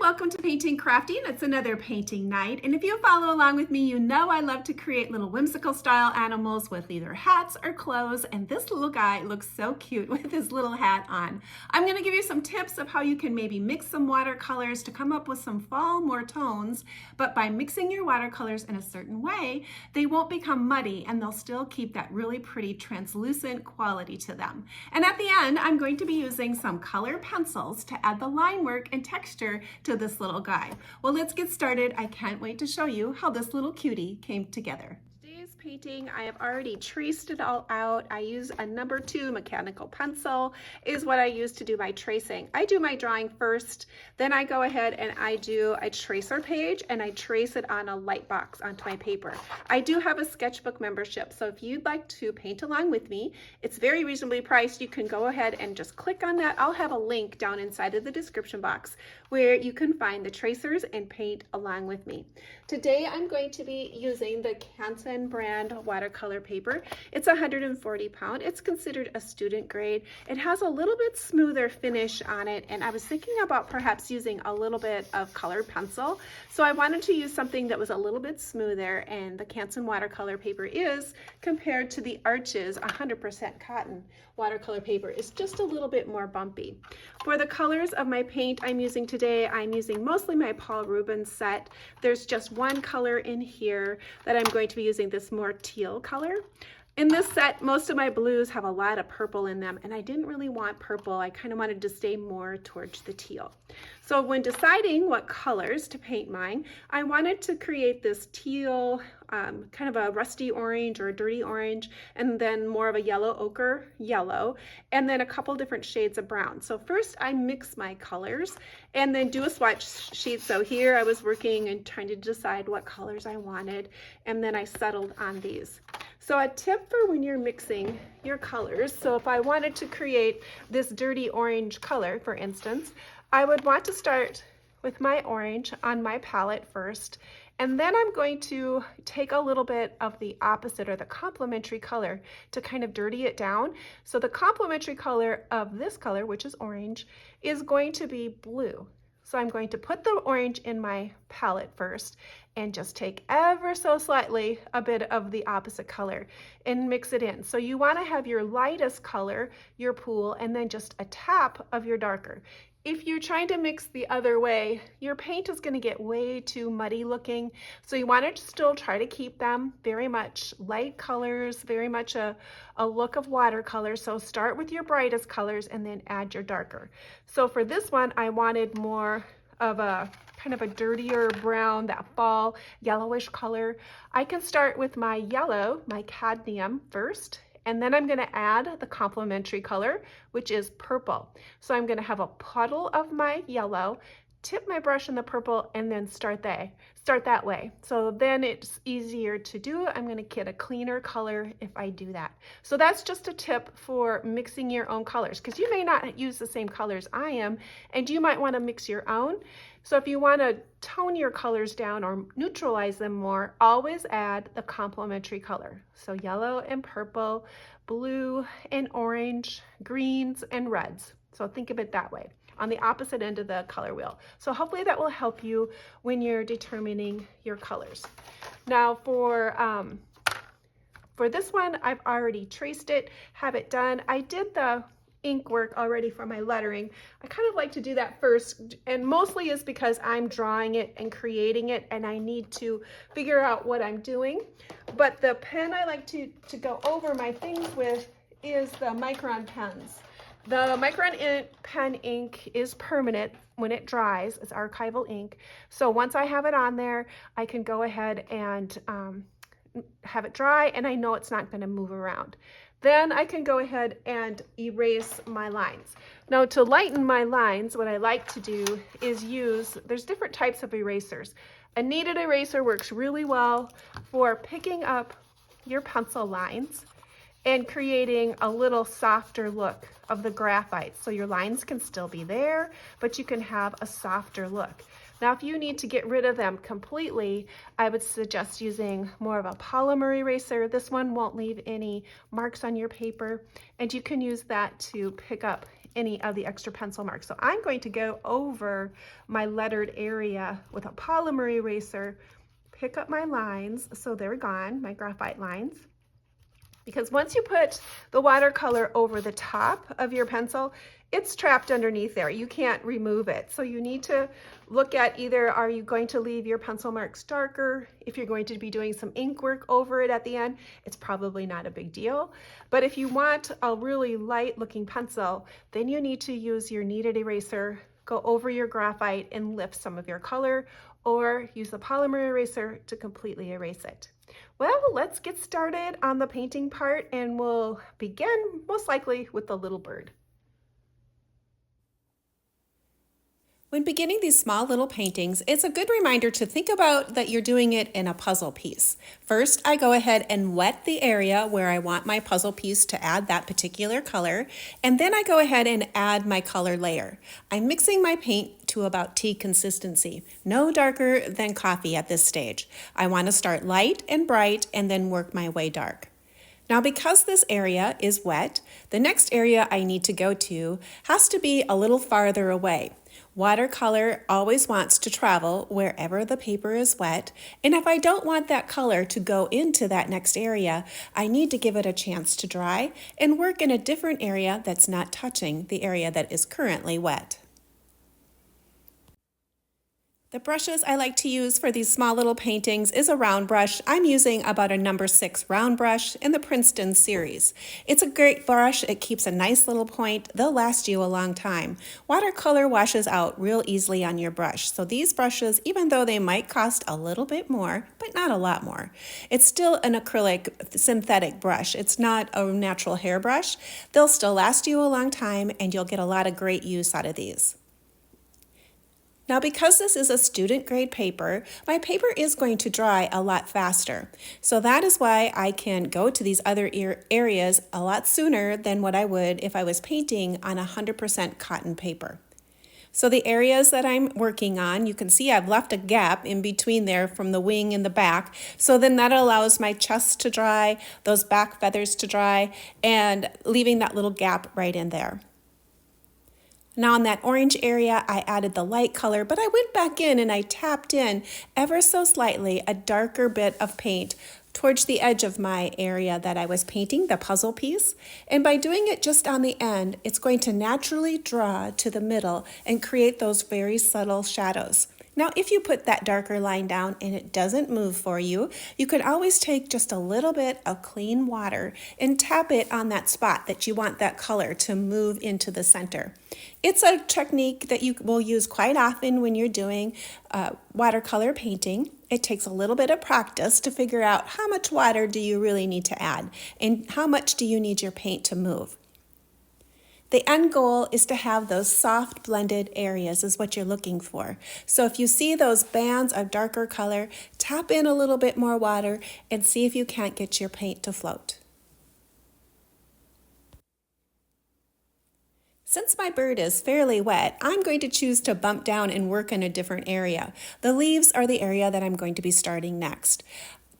welcome to Painting Crafty, and it's another painting night. And if you follow along with me, you know I love to create little whimsical style animals with either hats or clothes, and this little guy looks so cute with his little hat on. I'm going to give you some tips of how you can maybe mix some watercolors to come up with some fall more tones, but by mixing your watercolors in a certain way, they won't become muddy and they'll still keep that really pretty translucent quality to them. And at the end, I'm going to be using some color pencils to add the line work and texture to this little guy. Well, let's get started. I can't wait to show you how this little cutie came together. Today's painting, I have already traced it all out. I use a number 2 mechanical pencil is what I use to do my tracing. I do my drawing first, then I go ahead and I do a tracer page and I trace it on a light box onto my paper. I do have a sketchbook membership, so if you'd like to paint along with me, it's very reasonably priced. You can go ahead and just click on that. I'll have a link down inside of the description box where you can find the tracers and paint along with me. Today I'm going to be using the Canson brand watercolor paper. It's 140 pound. It's considered a student grade. It has a little bit smoother finish on it, and I was thinking about perhaps using a little bit of colored pencil. So I wanted to use something that was a little bit smoother, and the Canson watercolor paper is, compared to the Arches 100% cotton watercolor paper, is just a little bit more bumpy. For the colors of my paint I'm using today, I'm using mostly my Paul Rubens set. There's just one color in here that I'm going to be using, this more teal color. In this set, most of my blues have a lot of purple in them, and I didn't really want purple. I kind of wanted to stay more towards the teal. So when deciding what colors to paint mine, I wanted to create this teal, kind of a rusty orange or a dirty orange, and then more of a yellow ochre yellow, and then a couple different shades of brown. So first I mix my colors and then do a swatch sheet. So here I was working and trying to decide what colors I wanted, and then I settled on these. So a tip for when you're mixing your colors, so if I wanted to create this dirty orange color, for instance, I would want to start with my orange on my palette first, and then I'm going to take a little bit of the opposite or the complementary color to kind of dirty it down. So the complementary color of this color, which is orange, is going to be blue. So I'm going to put the orange in my palette first and just take ever so slightly a bit of the opposite color and mix it in. So you want to have your lightest color, your pool, and then just a tap of your darker. If you're trying to mix the other way, your paint is going to get way too muddy looking. So you want to still try to keep them very much light colors, very much a look of watercolor. So start with your brightest colors and then add your darker. So for this one, I wanted more of a kind of a dirtier brown, that fall yellowish color. I can start with my yellow, my cadmium first, and then I'm going to add the complementary color, which is purple. So I'm going to have a puddle of my yellow, tip my brush in the purple, and then start that way. So then it's easier to do. I'm going to get a cleaner color if I do that. So that's just a tip for mixing your own colors, because you may not use the same colors I am, and you might want to mix your own. So if you want to tone your colors down or neutralize them more, always add the complementary color. So yellow and purple, blue and orange, greens and reds. So think of it that way, on the opposite end of the color wheel. So hopefully that will help you when you're determining your colors. Now for this one, I've already traced it, have it done. I did the ink work already for my lettering. I kind of like to do that first, and mostly is because I'm drawing it and creating it and I need to figure out what I'm doing. But the pen I like to go over my things with is the Micron pens. The Micron pen ink is permanent when it dries. It's archival ink. So once I have it on there, I can go ahead and have it dry, and I know it's not going to move around. Then I can go ahead and erase my lines. Now to lighten my lines, what I like to do is there's different types of erasers. A kneaded eraser works really well for picking up your pencil lines and creating a little softer look of the graphite. So your lines can still be there, but you can have a softer look. Now, if you need to get rid of them completely, I would suggest using more of a polymer eraser. This one won't leave any marks on your paper, and you can use that to pick up any of the extra pencil marks. So I'm going to go over my lettered area with a polymer eraser, pick up my lines so they're gone, my graphite lines. Because once you put the watercolor over the top of your pencil, it's trapped underneath there. You can't remove it. So you need to look at either, are you going to leave your pencil marks darker? If you're going to be doing some ink work over it at the end, it's probably not a big deal. But if you want a really light looking pencil, then you need to use your kneaded eraser, go over your graphite and lift some of your color, or use the polymer eraser to completely erase it. Well, let's get started on the painting part, and we'll begin most likely with the little bird. When beginning these small little paintings, it's a good reminder to think about that you're doing it in a puzzle piece. First, I go ahead and wet the area where I want my puzzle piece to add that particular color, and then I go ahead and add my color layer. I'm mixing my paint to about tea consistency, no darker than coffee at this stage. I want to start light and bright and then work my way dark. Now, because this area is wet, the next area I need to go to has to be a little farther away. Watercolor always wants to travel wherever the paper is wet, and if I don't want that color to go into that next area, I need to give it a chance to dry and work in a different area that's not touching the area that is currently wet. The brushes I like to use for these small little paintings is a round brush. I'm using about a number 6 round brush in the Princeton series. It's a great brush. It keeps a nice little point. They'll last you a long time. Watercolor washes out real easily on your brush. So these brushes, even though they might cost a little bit more, but not a lot more, it's still an acrylic synthetic brush. It's not a natural hair brush. They'll still last you a long time, and you'll get a lot of great use out of these. Now, because this is a student grade paper, my paper is going to dry a lot faster. So that is why I can go to these other areas a lot sooner than what I would if I was painting on 100% cotton paper. So the areas that I'm working on, you can see I've left a gap in between there from the wing and the back. So then that allows my chest to dry, those back feathers to dry, and leaving that little gap right in there. Now in that orange area, I added the light color, but I went back in and I tapped in ever so slightly a darker bit of paint towards the edge of my area that I was painting, the puzzle piece. And by doing it just on the end, it's going to naturally draw to the middle and create those very subtle shadows. Now, if you put that darker line down and it doesn't move for you, you could always take just a little bit of clean water and tap it on that spot that you want that color to move into the center. It's a technique that you will use quite often when you're doing watercolor painting. It takes a little bit of practice to figure out how much water do you really need to add and how much do you need your paint to move. The end goal is to have those soft blended areas is what you're looking for. So if you see those bands of darker color, tap in a little bit more water and see if you can't get your paint to float. Since my bird is fairly wet, I'm going to choose to bump down and work in a different area. The leaves are the area that I'm going to be starting next.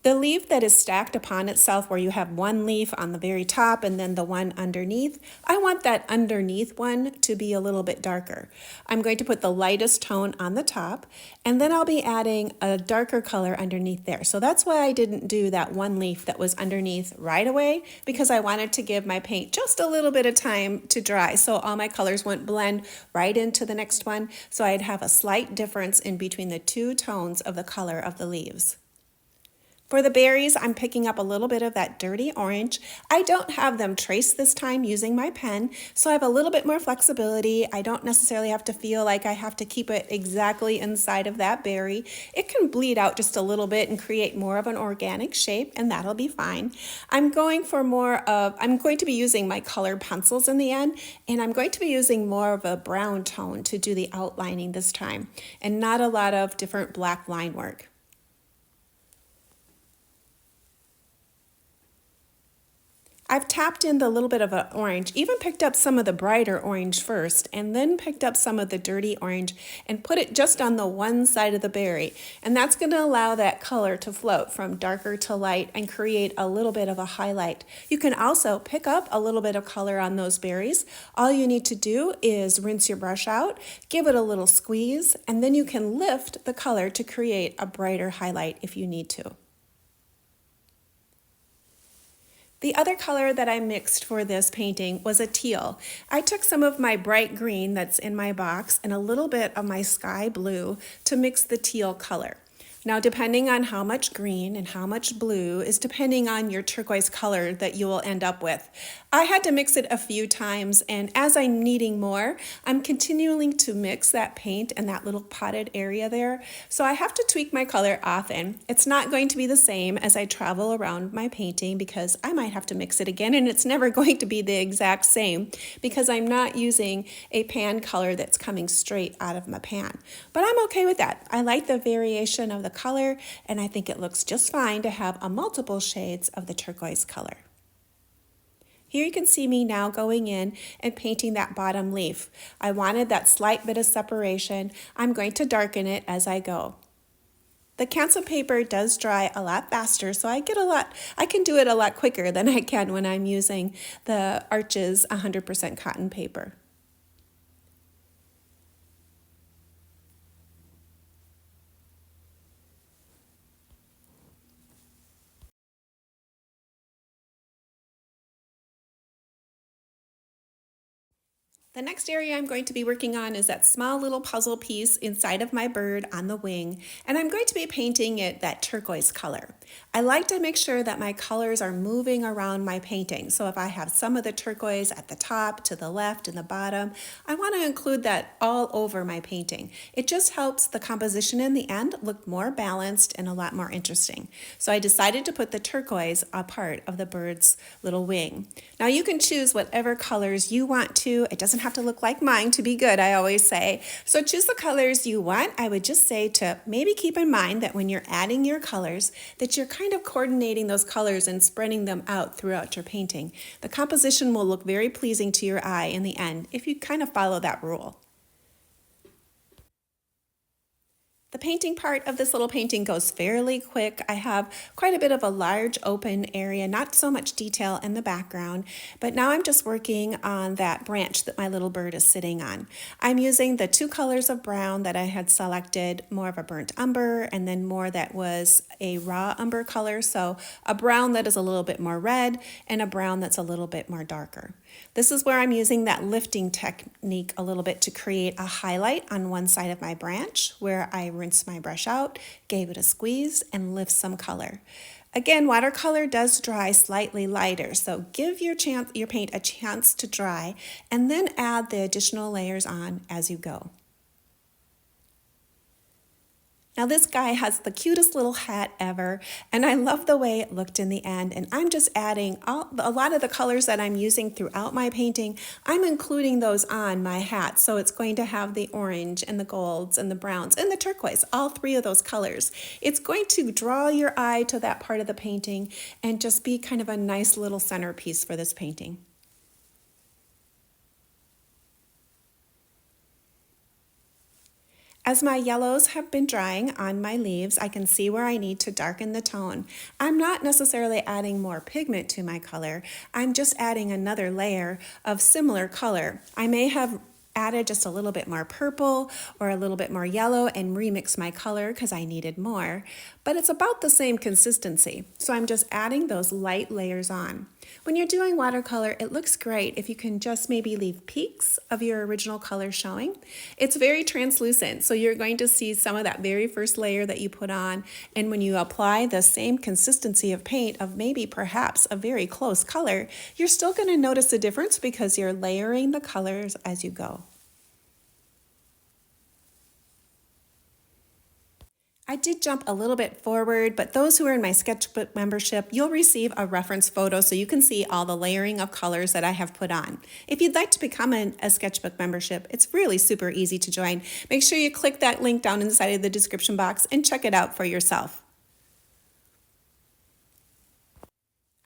The leaf that is stacked upon itself, where you have one leaf on the very top and then the one underneath, I want that underneath one to be a little bit darker. I'm going to put the lightest tone on the top, and then I'll be adding a darker color underneath there. So that's why I didn't do that one leaf that was underneath right away, because I wanted to give my paint just a little bit of time to dry so all my colors wouldn't blend right into the next one. So I'd have a slight difference in between the two tones of the color of the leaves. For the berries, I'm picking up a little bit of that dirty orange. I don't have them traced this time using my pen, so I have a little bit more flexibility. I don't necessarily have to feel like I have to keep it exactly inside of that berry. It can bleed out just a little bit and create more of an organic shape, and that'll be fine. I'm going to be using my colored pencils in the end, and I'm going to be using more of a brown tone to do the outlining this time, and not a lot of different black line work. I've tapped in the little bit of an orange, even picked up some of the brighter orange first, and then picked up some of the dirty orange and put it just on the one side of the berry. And that's going to allow that color to float from darker to light and create a little bit of a highlight. You can also pick up a little bit of color on those berries. All you need to do is rinse your brush out, give it a little squeeze, and then you can lift the color to create a brighter highlight if you need to. The other color that I mixed for this painting was a teal. I took some of my bright green that's in my box and a little bit of my sky blue to mix the teal color. Now, depending on how much green and how much blue is depending on your turquoise color that you will end up with. I had to mix it a few times, and as I'm needing more, I'm continuing to mix that paint in that little potted area there. So I have to tweak my color often. It's not going to be the same as I travel around my painting because I might have to mix it again, and it's never going to be the exact same because I'm not using a pan color that's coming straight out of my pan. But I'm okay with that. I like the variation of the color, and I think it looks just fine to have a multiple shades of the turquoise color. Here you can see me now going in and painting that bottom leaf. I wanted that slight bit of separation. I'm going to darken it as I go. The cancel paper does dry a lot faster, so I can do it a lot quicker than I can when I'm using the Arches 100% cotton paper. The next area I'm going to be working on is that small little puzzle piece inside of my bird on the wing, and I'm going to be painting it that turquoise color. I like to make sure that my colors are moving around my painting, so if I have some of the turquoise at the top, to the left, and the bottom, I want to include that all over my painting. It just helps the composition in the end look more balanced and a lot more interesting. So I decided to put the turquoise a part of the bird's little wing. Now you can choose whatever colors you want to. It doesn't have to look like mine to be good, I always say. So choose the colors you want. I would just say to maybe keep in mind that when you're adding your colors, that you're kind of coordinating those colors and spreading them out throughout your painting. The composition will look very pleasing to your eye in the end if you kind of follow that rule. The painting part of this little painting goes fairly quick. I have quite a bit of a large open area, not so much detail in the background, but now I'm just working on that branch that my little bird is sitting on. I'm using the two colors of brown that I had selected, more of a burnt umber and then more that was a raw umber color, so a brown that is a little bit more red and a brown that's a little bit more darker. This is where I'm using that lifting technique a little bit to create a highlight on one side of my branch where I rinsed my brush out, gave it a squeeze, and lift some color. Again, watercolor does dry slightly lighter, so give your paint a chance to dry and then add the additional layers on as you go. Now this guy has the cutest little hat ever, and I love the way it looked in the end, and I'm just adding a lot of the colors that I'm using throughout my painting. I'm including those on my hat, so it's going to have the orange and the golds and the browns and the turquoise, all three of those colors. It's going to draw your eye to that part of the painting and just be kind of a nice little centerpiece for this painting. As my yellows have been drying on my leaves, I can see where I need to darken the tone. I'm not necessarily adding more pigment to my color. I'm just adding another layer of similar color. I may have added just a little bit more purple or a little bit more yellow and remix my color because I needed more, but it's about the same consistency. So I'm just adding those light layers on. When you're doing watercolor, it looks great if you can just maybe leave peaks of your original color showing. It's very translucent, so you're going to see some of that very first layer that you put on, and when you apply the same consistency of paint of maybe perhaps a very close color, you're still going to notice a difference because you're layering the colors as you go. I did jump a little bit forward, but those who are in my sketchbook membership, you'll receive a reference photo so you can see all the layering of colors that I have put on. If you'd like to become a sketchbook membership, it's really super easy to join. Make sure you click that link down inside of the description box and check it out for yourself.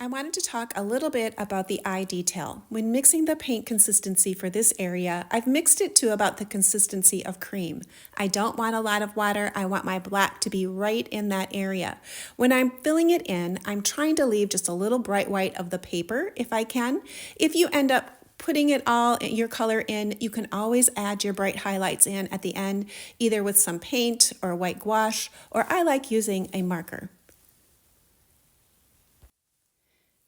I wanted to talk a little bit about the eye detail. When mixing the paint consistency for this area, I've mixed it to about the consistency of cream. I don't want a lot of water. I want my black to be right in that area. When I'm filling it in, I'm trying to leave just a little bright white of the paper if I can. If you end up putting it all, your color in, you can always add your bright highlights in at the end, either with some paint or white gouache, or I like using a marker.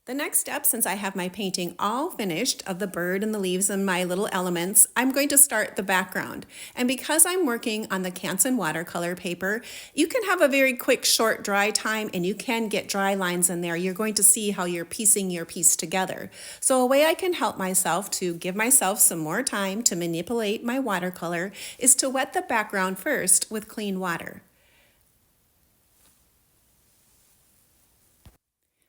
The next step, since I have my painting all finished of the bird and the leaves and my little elements, I'm going to start the background. And because I'm working on the Canson watercolor paper, you can have a very quick, short dry time and you can get dry lines in there. You're going to see how you're piecing your piece together. So a way I can help myself to give myself some more time to manipulate my watercolor is to wet the background first with clean water.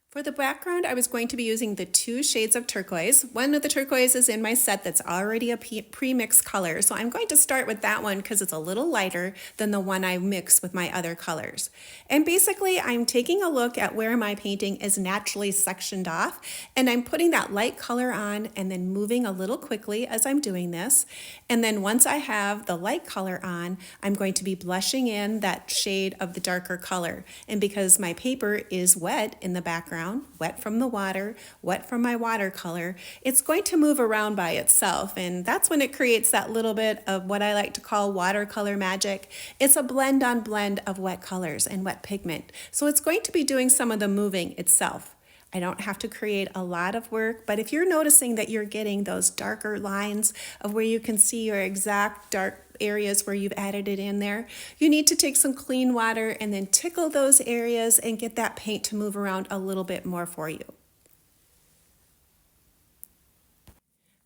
For the background, I was going to be using the 2 shades of turquoise. One of the turquoise is in my set that's already a pre-mixed color, so I'm going to start with that one because it's a little lighter than the one I mix with my other colors. And basically, I'm taking a look at where my painting is naturally sectioned off, and I'm putting that light color on and then moving a little quickly as I'm doing this. And then once I have the light color on, I'm going to be blushing in that shade of the darker color. And because my paper is wet in the background, wet from the water, wet from my watercolor, it's going to move around by itself, and that's when it creates that little bit of what I like to call watercolor magic. It's a blend on blend of wet colors and wet pigment, so it's going to be doing some of the moving itself. I don't have to create a lot of work, but if you're noticing that you're getting those darker lines of where you can see your exact dark areas where you've added it in there, you need to take some clean water and then tickle those areas and get that paint to move around a little bit more for you.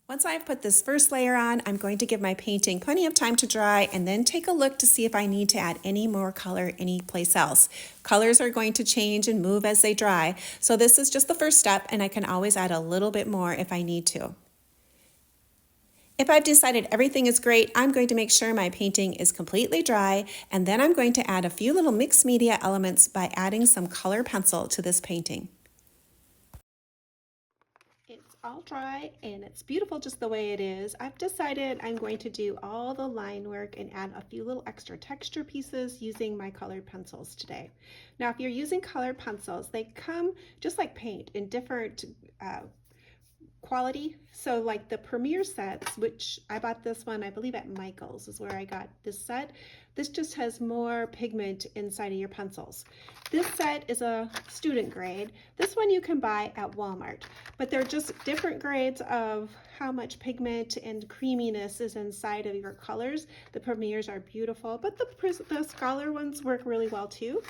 Once I've put this first layer on, I'm going to give my painting plenty of time to dry and then take a look to see if I need to add any more color anyplace else. Colors are going to change and move as they dry, so this is just the first step and I can always add a little bit more if I need to. If I've decided everything is great, I'm going to make sure my painting is completely dry, and then I'm going to add a few little mixed media elements by adding some color pencil to this painting. It's all dry and it's beautiful just the way it is. I've decided I'm going to do all the line work and add a few little extra texture pieces using my colored pencils today. Now, if you're using colored pencils, they come just like paint in different quality. So like the Premier sets, which I bought this one, I believe at Michael's is where I got this set. This just has more pigment inside of your pencils. This set is a student grade. This one you can buy at Walmart, but they're just different grades of how much pigment and creaminess is inside of your colors. The Premiers are beautiful, but the Scholar ones work really well too.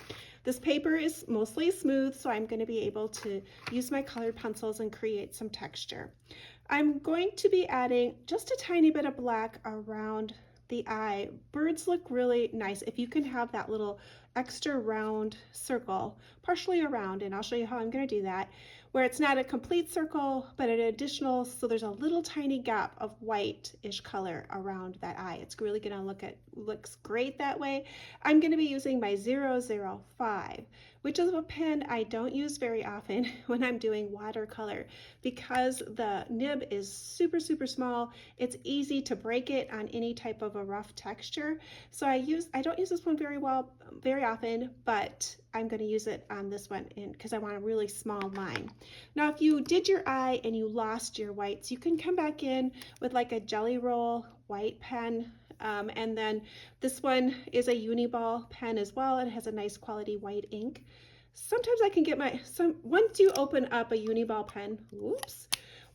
This paper is mostly smooth, so I'm going to be able to use my colored pencils and create some texture. I'm going to be adding just a tiny bit of black around the eye. Birds look really nice if you can have that little extra round circle, partially around, and I'll show you how I'm going to do that, where it's not a complete circle, but an additional, so there's a little tiny gap of white-ish color around that eye. It's really going to looks great that way. I'm going to be using my 005, which is a pen I don't use very often when I'm doing watercolor because the nib is super, super small. It's easy to break it on any type of a rough texture. So I don't use this one very often, but I'm going to use it on this one because I want a really small line. Now, if you did your eye and you lost your whites, you can come back in with like a Jelly Roll white pen. And then this one is a Uniball pen as well. It has a nice quality white ink. Sometimes I can get once you open up a Uniball pen,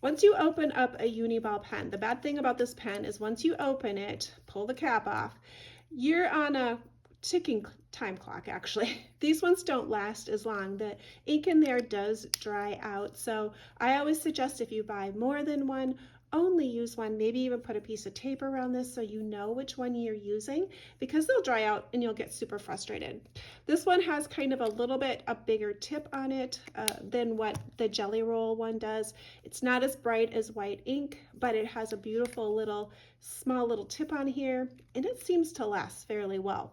once you open up a Uniball pen, the bad thing about this pen is once you open it, pull the cap off, you're on a ticking time clock actually. These ones don't last as long. The ink in there does dry out. So I always suggest if you buy more than one, only use one, maybe even put a piece of tape around this so you know which one you're using because they'll dry out and you'll get super frustrated. This one has kind of a little bit a bigger tip on it than what the Jelly Roll one does. It's not as bright as white ink, but it has a beautiful small little tip on here and it seems to last fairly well.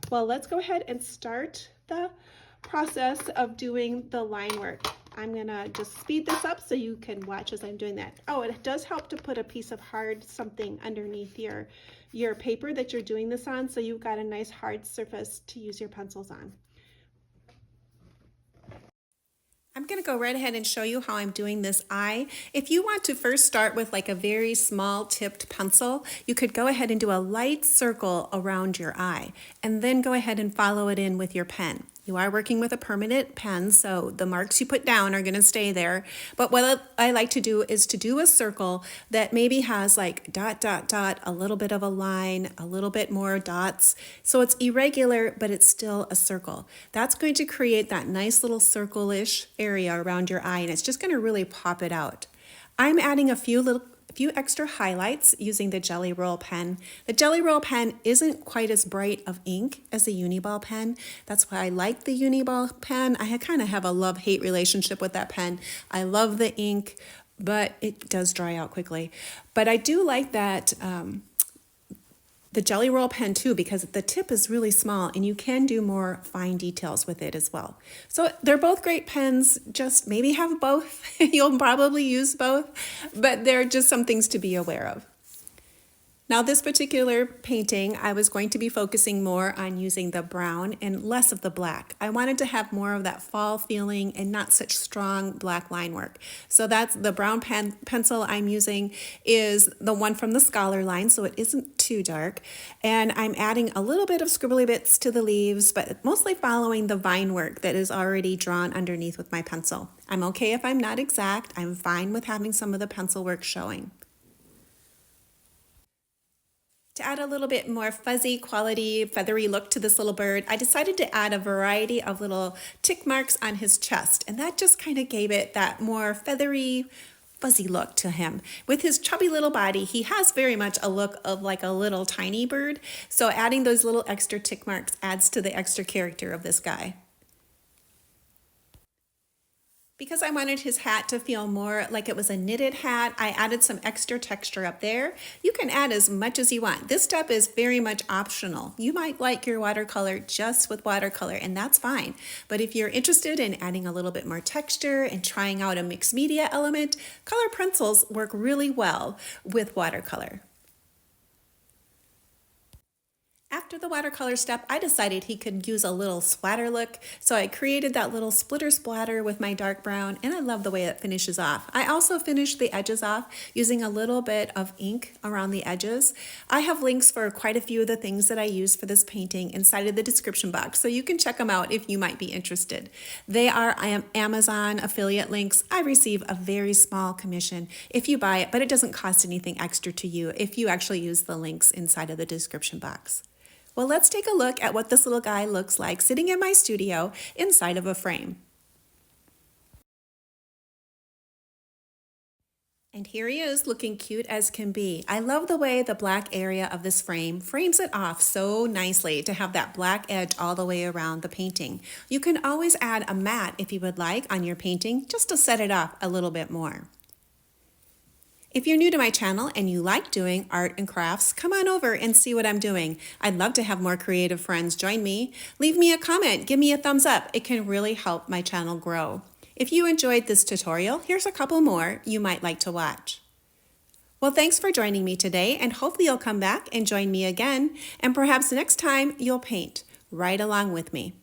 Well, let's go ahead and start the process of doing the line work. I'm gonna just speed this up so you can watch as I'm doing that. Oh, it does help to put a piece of hard something underneath your paper that you're doing this on, so you've got a nice hard surface to use your pencils on. I'm going to go right ahead and show you how I'm doing this eye. If you want to first start with like a very small tipped pencil, you could go ahead and do a light circle around your eye and then go ahead and follow it in with your pen. You are working with a permanent pen, so the marks you put down are going to stay there. But what I like to do is to do a circle that maybe has like dot, dot, dot, a little bit of a line, a little bit more dots. So it's irregular, but it's still a circle. That's going to create that nice little circle-ish area around your eye, and it's just going to really pop it out. I'm adding a few extra highlights using the Jelly Roll pen. The Jelly Roll pen isn't quite as bright of ink as the Uniball pen. That's why I like the Uniball pen. I kind of have a love-hate relationship with that pen. I love the ink, but it does dry out quickly. But I do like that the Jelly Roll pen too, because the tip is really small and you can do more fine details with it as well. So they're both great pens, just maybe have both. You'll probably use both, but they're just some things to be aware of. Now this particular painting, I was going to be focusing more on using the brown and less of the black. I wanted to have more of that fall feeling and not such strong black line work. So that's the brown pencil I'm using is the one from the Scholar line, so it isn't too dark. And I'm adding a little bit of scribbly bits to the leaves, but mostly following the vine work that is already drawn underneath with my pencil. I'm okay if I'm not exact. I'm fine with having some of the pencil work showing. To add a little bit more fuzzy quality, feathery look to this little bird, I decided to add a variety of little tick marks on his chest, and that just kind of gave it that more feathery, fuzzy look to him. With his chubby little body, he has very much a look of like a little tiny bird, so adding those little extra tick marks adds to the extra character of this guy. Because I wanted his hat to feel more like it was a knitted hat, I added some extra texture up there. You can add as much as you want. This step is very much optional. You might like your watercolor just with watercolor, and that's fine. But if you're interested in adding a little bit more texture and trying out a mixed media element, color pencils work really well with watercolor. After the watercolor step, I decided he could use a little splatter look, so I created that little splitter splatter with my dark brown, and I love the way it finishes off. I also finished the edges off using a little bit of ink around the edges. I have links for quite a few of the things that I use for this painting inside of the description box, so you can check them out if you might be interested. They are Amazon affiliate links. I receive a very small commission if you buy it, but it doesn't cost anything extra to you if you actually use the links inside of the description box. Well, let's take a look at what this little guy looks like sitting in my studio inside of a frame. And here he is looking cute as can be. I love the way the black area of this frame frames it off so nicely to have that black edge all the way around the painting. You can always add a matte if you would like on your painting just to set it off a little bit more. If you're new to my channel and you like doing art and crafts, come on over and see what I'm doing. I'd love to have more creative friends join me. Leave me a comment, give me a thumbs up. It can really help my channel grow. If you enjoyed this tutorial, here's a couple more you might like to watch. Well, thanks for joining me today, and hopefully you'll come back and join me again, and perhaps next time you'll paint right along with me.